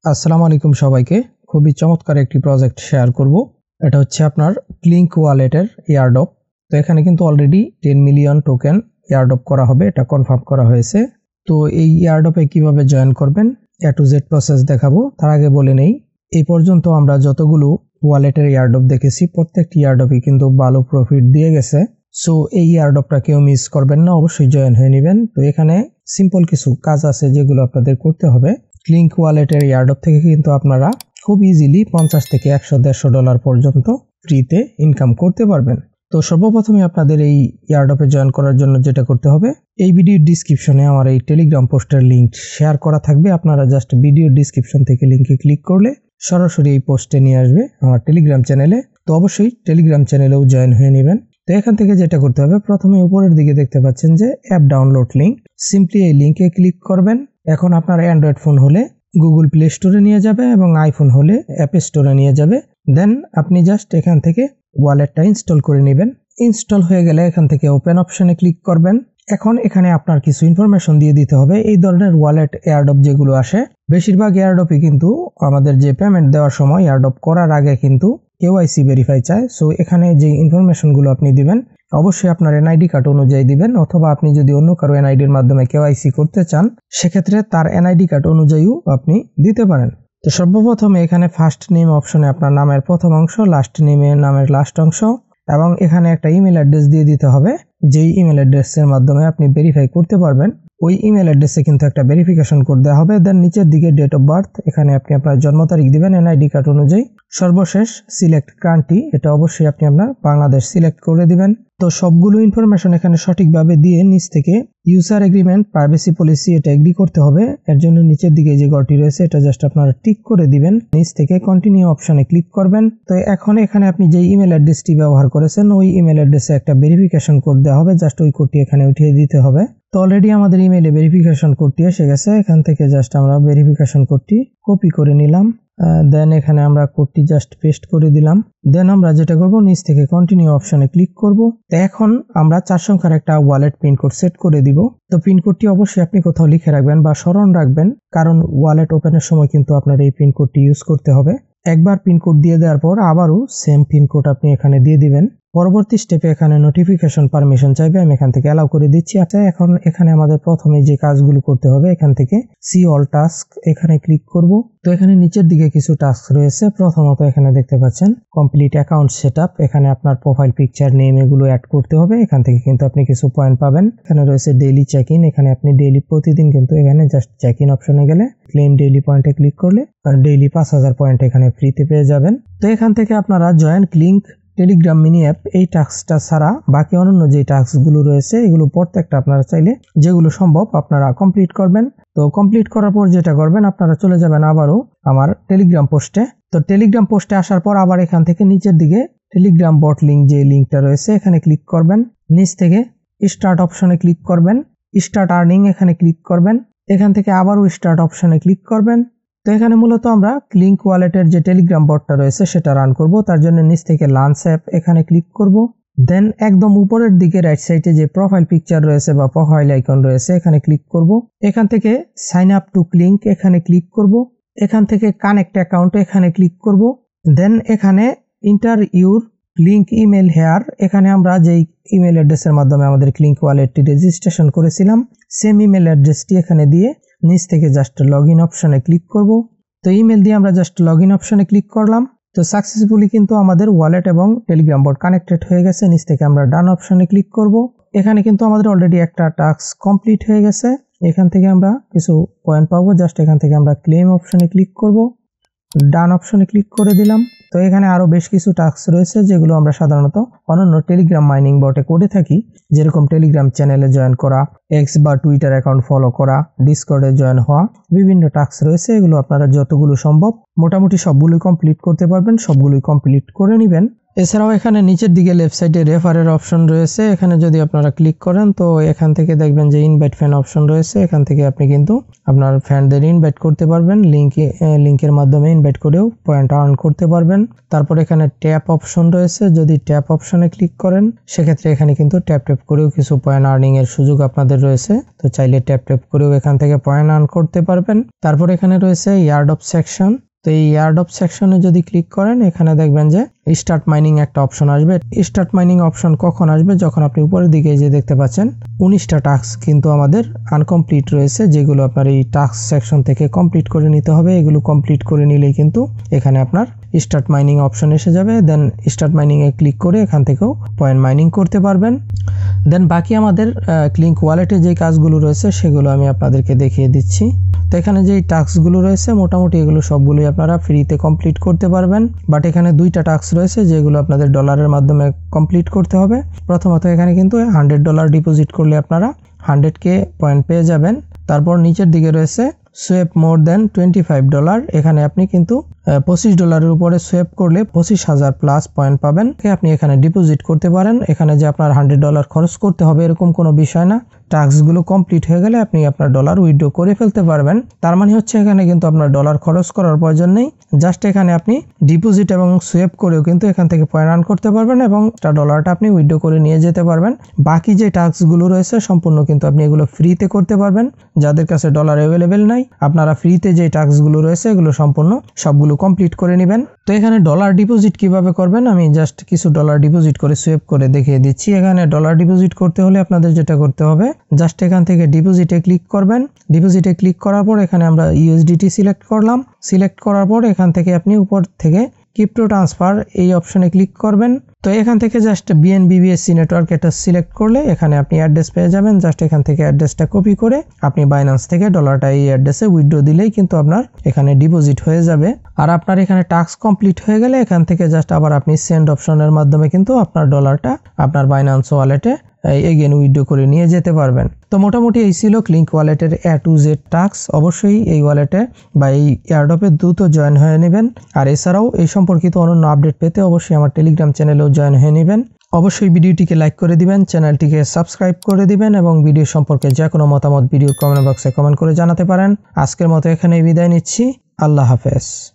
আসসালামু আলাইকুম সবাইকে। খুবই চমৎকার একটি প্রজেক্ট শেয়ার করব। এটা হচ্ছে আপনার ক্লিঙ্ক ওয়ালেটের এয়ারড্রপ। তো এখানে কিন্তু অলরেডি 10 মিলিয়ন টোকেন এয়ারড্রপ করা হবে, এটা কনফার্ম করা হয়েছে। তো এই এয়ারড্রপে কিভাবে জয়েন করবেন A to Z প্রসেস দেখাবো। তার আগে বলে নেই, এই পর্যন্ত আমরা যতগুলো ওয়ালেটের এয়ারড্রপ দেখেছি প্রত্যেকটি এয়ারড্রপই কিন্তু ভালো প্রফিট দিয়ে গেছে। সো এই এয়ারড্রপটা কেউ মিস করবেন না, অবশ্যই জয়েন হয়ে নেবেন। তো এখানে সিম্পল কিছু কাজ আছে যেগুলো আপনাদের করতে হবে। ক্লিঙ্ক ওয়ালেটের এয়ারড্রপ থেকে কিন্তু আপনারা খুব ইজিলি 50 থেকে 100-150 ডলার পর্যন্ত ফ্রিতে ইনকাম করতে পারবেন। তো সর্বপ্রথমে আপনাদের এই এয়ারড্রপে জয়েন করার জন্য যেটা করতে হবে, এই ভিডিওর ডিসক্রিপশনে আমার এই টেলিগ্রাম পোস্টের লিংক শেয়ার করা থাকবে। আপনারা জাস্ট ভিডিওর ডিসক্রিপশন থেকে লিংকে ক্লিক করলে সরাসরি এই পোস্টে নিয়ে আসবে আমার টেলিগ্রাম চ্যানেলে। তো অবশ্যই টেলিগ্রাম চ্যানেলেও জয়েন হয়ে নেবেন। তো এখান থেকে যেটা করতে হবে, প্রথমে উপরের দিকে দেখতে পাচ্ছেন যে অ্যাপ ডাউনলোড লিংক, সিম্পলি এই লিংকে ক্লিক করবেন। এখন আপনার অ্যান্ড্রয়েড ফোন হলে গুগল প্লে স্টোরে নিয়ে যাবে এবং আইফোন হলে অ্যাপ স্টোরে নিয়ে যাবে। দেন আপনি জাস্ট এখান থেকে ওয়ালেটটা ইনস্টল করে নেবেন। ইনস্টল হয়ে গেলে এখান থেকে ওপেন অপশনে ক্লিক করবেন। এখন এখানে আপনার কিছু ইনফরমেশন দিয়ে দিতে হবে। এই ধরনের ওয়ালেট এয়ারড্রপ যেগুলো আসে, বেশিরভাগ এয়ারড্রপই কিন্তু আমাদের যে পেমেন্ট দেওয়ার সময় এয়ারড্রপ করার আগে কিন্তু KYC ভেরিফাই চায়। সো এখানে যে ইনফরমেশনগুলো আপনি দিবেন অবশ্যই আপনার এনআইডি কার্ড অনুযায়ী দিবেন, অথবা আপনি যদি অন্য কারো এনআইডির মাধ্যমে KYC করতে চান সেক্ষেত্রে তার এনআইডি কার্ড অনুযায়ীও আপনি দিতে পারেন। তো সর্বপ্রথমে এখানে ফার্স্ট নেম অপশনে আপনার নামের প্রথম অংশ, লাস্ট নেমে নামের লাস্ট অংশ, এবং এখানে একটা ইমেল অ্যাড্রেস দিয়ে দিতে হবে। যেই ইমেল অ্যাড্রেসের মাধ্যমে আপনি ভেরিফাই করতে পারবেন ওই ইমেল অ্যাড্রেসে কিন্তু একটা ভেরিফিকেশন কোড দেওয়া হবে। দেন নিচের দিকে ডেট অফ বার্থ, এখানে আপনি আপনার জন্ম তারিখ দিবেন এনআইডি কার্ড অনুযায়ী। সর্বশেষ সিলেক্ট কান্ট্রি, এটা অবশ্যই আপনি আপনার বাংলাদেশ সিলেক্ট করে দিবেন। তো সবগুলো ইনফরমেশন এখানে সঠিকভাবে দিয়ে নিচ থেকে ইউজার এগ্রিমেন্ট প্রাইভেসি পলিসি এটা এগ্রি করতে হবে। এর জন্য নিচের দিকে যে ঘরটি রয়েছে এটা জাস্ট আপনারা টিক করে দিবেন। নিচ থেকে কন্টিনিউ অপশনে ক্লিক করবেন। তো এখন এখানে আপনি যে ইমেল অ্যাড্রেসটি ব্যবহার করেছেন ওই ইমেল অ্যাড্রেসে একটা ভেরিফিকেশন কোড দেওয়া হবে, জাস্ট ওই কোডটি এখানে উঠিয়ে দিতে হবে। তো অলরেডি আমাদের ইমেইলে ভেরিফিকেশন কোডটি এসে গেছে। এখান থেকে জাস্ট আমরা ভেরিফিকেশন কোডটি কপি করে নিলাম। দেন এখানে আমরা কোডটি জাস্ট পেস্ট করে দিলাম। দেন আমরা যেটা করব, নিচ থেকে কন্টিনিউ অপশনে ক্লিক করব। তো এখন আমরা 4 সংখ্যার একটা ওয়ালেট পিন কোড সেট করে দিব। তো পিন কোডটি অবশ্যই আপনি কোথাও লিখে রাখবেন বা স্মরণ রাখবেন, কারণ ওয়ালেট ওপেনের সময় কিন্তু আপনার এই পিন কোডটি ইউজ করতে হবে। একবার পিন কোড দিয়ে দেওয়ার পর আবারও সেম পিন কোড আপনি এখানে দিয়ে দিবেন। পরবর্তী স্টেপে এখানে নোটিফিকেশন পারমিশন চাইবে, আমি এখান থেকে অ্যালাউ করে দিচ্ছি। আচ্ছা, এখন এখানে আমাদের প্রথমে যে কাজগুলো করতে হবে, এখান থেকে সি অল টাস্ক এখানে ক্লিক করব। তো এখানে নিচের দিকে কিছু টাস্ক রয়েছে। প্রথমত এখানে দেখতে পাচ্ছেন কমপ্লিট অ্যাকাউন্ট সেটআপ, এখানে আপনার প্রোফাইল পিকচার নেম এগুলো অ্যাড করতে হবে। এখান থেকে কিন্তু আপনি কিছু পয়েন্ট পাবেন। এখানে রয়েছে ডেইলি চেক ইন, এখানে আপনি ডেইলি প্রতিদিন কিন্তু এখানে জাস্ট চেক ইন অপশনে গেলে ক্লেম ডেইলি পয়েন্টে ক্লিক করলে ডেইলি 5000 পয়েন্ট এখানে ফ্রিতে পেয়ে যাবেন। তো এখান থেকে আপনারা জয়েন ক্লিঙ্ক টেলিগ্রাম মিনি অ্যাপ এই টাস্কটা ছাড়া বাকি অন্যান্য যে টাস্কগুলো রয়েছে এগুলো প্রত্যেকটা আপনারা চাইলে যেগুলো সম্ভব আপনারা কমপ্লিট করবেন। তো কমপ্লিট করার পর যেটা করবেন, আপনারা চলে যাবেন আবারও আমার টেলিগ্রাম পোস্টে। তো টেলিগ্রাম পোস্টে আসার পর আবার এখান থেকে নিচের দিকে টেলিগ্রাম বট লিঙ্ক যে লিঙ্কটা রয়েছে এখানে ক্লিক করবেন। নিচ থেকে স্টার্ট অপশনে ক্লিক করবেন, স্টার্ট আর্নিং এখানে ক্লিক করবেন। এখান থেকে আবারও স্টার্ট অপশনে ক্লিক করবেন। তো এখানে মূলত আমরা ক্লিঙ্ক ওয়ালেটের যে টেলিগ্রাম বটটা রয়েছে সেটা রান করব। তার জন্য নিচ থেকে লঞ্চ অ্যাপ এখানে ক্লিক করব। দেন একদম উপরের দিকে রাইট সাইডে যে প্রোফাইল পিকচার রয়েছে বা প্রোফাইল আইকন রয়েছে এখানে ক্লিক করব। এখান থেকে সাইন আপ টু ক্লিঙ্ক এখানে ক্লিক করব। এখান থেকে কানেক্ট অ্যাকাউন্ট এখানে ক্লিক করব। দেন এখানে ইন্টার ইউর ক্লিঙ্ক ইমেল হেয়ার, এখানে আমরা যেই ইমেল অ্যাড্রেসের মাধ্যমে আমাদের ক্লিঙ্ক ওয়ালেটটি রেজিস্ট্রেশন করেছিলাম সেম ইমেল অ্যাড্রেসটি এখানে দিয়ে নিচ থেকে জাস্ট লগ ইন অপশনে ক্লিক করব। তো ইমেল দিয়ে আমরা জাস্ট লগ ইন অপশনে ক্লিক করলাম। তো সাকসেসফুলি কিন্তু আমাদের ওয়ালেট এবং টেলিগ্রাম বট কানেক্টেড হয়ে গেছে। নিচ থেকে আমরা ডান অপশনে ক্লিক করব। এখানে কিন্তু আমাদের অলরেডি একটা টাস্ক কমপ্লিট হয়ে গেছে। এখান থেকে আমরা কিছু পয়েন্ট পাবো। জাস্ট এখান থেকে আমরা ক্লেম অপশনে ক্লিক করব, ডান অপশনে ক্লিক করে দিলাম। তো এখানে আরো বেশ কিছু টাস্ক রয়েছে যেগুলো আমরা সাধারণত অন্যান্য টেলিগ্রাম মাইনিং বটে করে থাকি, যেরকম টেলিগ্রাম চ্যানেলে জয়েন করা, এক্স বা টুইটার অ্যাকাউন্ট ফলো করা, ডিসকর্ডে জয়েন হওয়া, বিভিন্ন টাস্ক রয়েছে। এগুলো আপনারা যতগুলো সম্ভব মোটামুটি সবগুলোই কমপ্লিট করতে পারবেন, সবগুলোই কমপ্লিট করে নেবেন। এছাড়াও এখানে নিচের দিকে লেফট সাইডে রেফারের অপশন রয়েছে, এখানে যদি আপনারা ক্লিক করেন তো এখান থেকে দেখবেন যে ইনভাইট ফ্রেন্ড অপশন রয়েছে, এখান থেকে আপনি কিন্তু আপনার ফ্রেন্ডদের ইনভাইট করতে পারবেন, লিংকের মাধ্যমে ইনভাইট করেও পয়েন্ট আর্ন করতে পারবেন। তারপর এখানে ট্যাপ অপশন রয়েছে, যদি ট্যাপ অপশনে ক্লিক করেন সেক্ষেত্রে এখানে কিন্তু ট্যাপ করেও কিছু পয়েন্ট আর্নিং এর সুযোগ আপনাদের রয়েছে, তো চাইলে ট্যাপ করেও এখান থেকে পয়েন্ট আর্ন করতে পারবেন। তারপর এখানে রয়েছে ইয়ারড্রপ সেকশন, তো এই ইয়ারড্রপ সেকশনে যদি ক্লিক করেন এখানে দেখবেন যে স্টার্ট মাইনিং একটা অপশন আসবে। স্টার্ট মাইনিং অপশন কখন আসবে? যখন আপনি উপরের দিকে যে দেখতে পাচ্ছেন 19টা টাস্ক কিন্তু আমাদের আনকমপ্লিট রয়েছে, যেগুলো আপনার এই টাস্ক সেকশন থেকে কমপ্লিট করে নিতে হবে। এগুলো কমপ্লিট করে নিলেই কিন্তু এখানে আপনার স্টার্ট মাইনিং অপশন এসে যাবে, দেন স্টার্ট মাইনিং এ ক্লিক করে এখান থেকেও পয়েন্ট মাইনিং করতে পারবেন। দেন বাকি আমাদের ক্লিঙ্ক ওয়ালেটে যে কাজগুলো রয়েছে সেগুলো আমি আপনাদেরকে দেখিয়ে দিচ্ছি। তো এখানে যে টাস্কগুলো রয়েছে মোটামুটি এগুলো সবগুলোই আপনারা ফ্রিতে কমপ্লিট করতে পারবেন, বাট এখানে দুইটা টাস্ক রয়েছে যেগুলো আপনাদের ডলারের মাধ্যমে কমপ্লিট করতে হবে। প্রথমত এখানে কিন্তু $100 ডিপোজিট করলে আপনারা 100k পয়েন্ট পেয়ে যাবেন। তারপর নিচের দিকে রয়েছে সোয়েপ মোর দেন $25, এখানে আপনি কিন্তু $25 উপরে সোয়েপ করলে 25,000 প্লাস পয়েন্ট পাবেন, আপনি এখানে ডিপোজিট করতে পারেন। এখানে যে আপনার $100 খরচ করতে হবে এরকম কোনো বিষয় না, টাস্কগুলো কমপ্লিট হয়ে গেলে আপনি আপনার ডলার উইথড্র করে ফেলতে পারবেন। তার মানে হচ্ছে এখানে কিন্তু আপনার ডলার খরচ করার প্রয়োজন নেই, জাস্ট এখানে আপনি ডিপোজিট এবং সোয়েপ করেও কিন্তু এখান থেকে পয়েন্ট আর্ন করতে পারবেন এবং ডলারটা আপনি উইথড্র করে নিয়ে যেতে পারবেন। বাকি যে টাস্কগুলো রয়েছে সম্পূর্ণ কিন্তু আপনি এগুলো ফ্রিতে করতে পারবেন। যাদের কাছে ডলার অ্যাভেলেবেল নাই আপনারা ফ্রিতে যে টাস্কগুলো রয়েছে এগুলো সম্পূর্ণ সবগুলো কমপ্লিট করে নেবেন। তো এখানে ডলার ডিপোজিট কিভাবে করবেন আমি জাস্ট কিছু ডলার ডিপোজিট করে সোয়েপ করে দেখিয়ে দিচ্ছি। এখানে ডলার ডিপোজিট করতে হলে আপনাদের যেটা করতে হবে জাস্ট এখান থেকে ডিপোজিটে ক্লিক করবেন। ডিপোজিটে ক্লিক করার পর এখানে আমরা USDT সিলেক্ট করলাম, সিলেক্ট করার পর এখান থেকে আপনি উপর থেকে ক্রিপ্টো ট্রান্সফার এই অপশনে ক্লিক করবেন। তো এখান থেকে জাস্ট BNB/BSC নেটওয়ার্ক এটা সিলেক্ট করলে এখানে আপনি অ্যাড্রেস পেয়ে যাবেন। জাস্ট এখান থেকে অ্যাড্রেসটা কপি করে আপনি বাইন্যান্স থেকে ডলারটা এই অ্যাড্রেসে উইথড্র দিলেই কিন্তু আপনার এখানে ডিপোজিট হয়ে যাবে। আর আপনার এখানে টাস্ক কমপ্লিট হয়ে গেলে এখান থেকে জাস্ট আবার আপনি সেন্ড অপশনের মাধ্যমে কিন্তু আপনার ডলারটা আপনার বাইন্যান্স ওয়ালেটে এগেন উইথড্র করে নিয়ে যেতে পারবেন। তো মোটামুটি এই ছিল ক্লিঙ্ক ওয়ালেটের A to Z টাস্ক। অবশ্যই এই ওয়ালেটে বা এই এয়ারড্রপে দ্রুত জয়েন হয়ে নেবেন। আর এছাড়াও এই সম্পর্কিত অন্যান্য আপডেট পেতে অবশ্যই আমার টেলিগ্রাম চ্যানেলেও জয়েন হয়ে নেবেন। অবশ্যই ভিডিওটিকে লাইক করে দিবেন, চ্যানেলটিকে সাবস্ক্রাইব করে দিবেন এবং ভিডিও সম্পর্কে যে কোনো মতামত ভিডিও কমেন্ট বক্সে কমেন্ট করে জানাতে পারেন। আজকের মতো এখানেই বিদায় নিচ্ছি। আল্লাহ হাফেজ।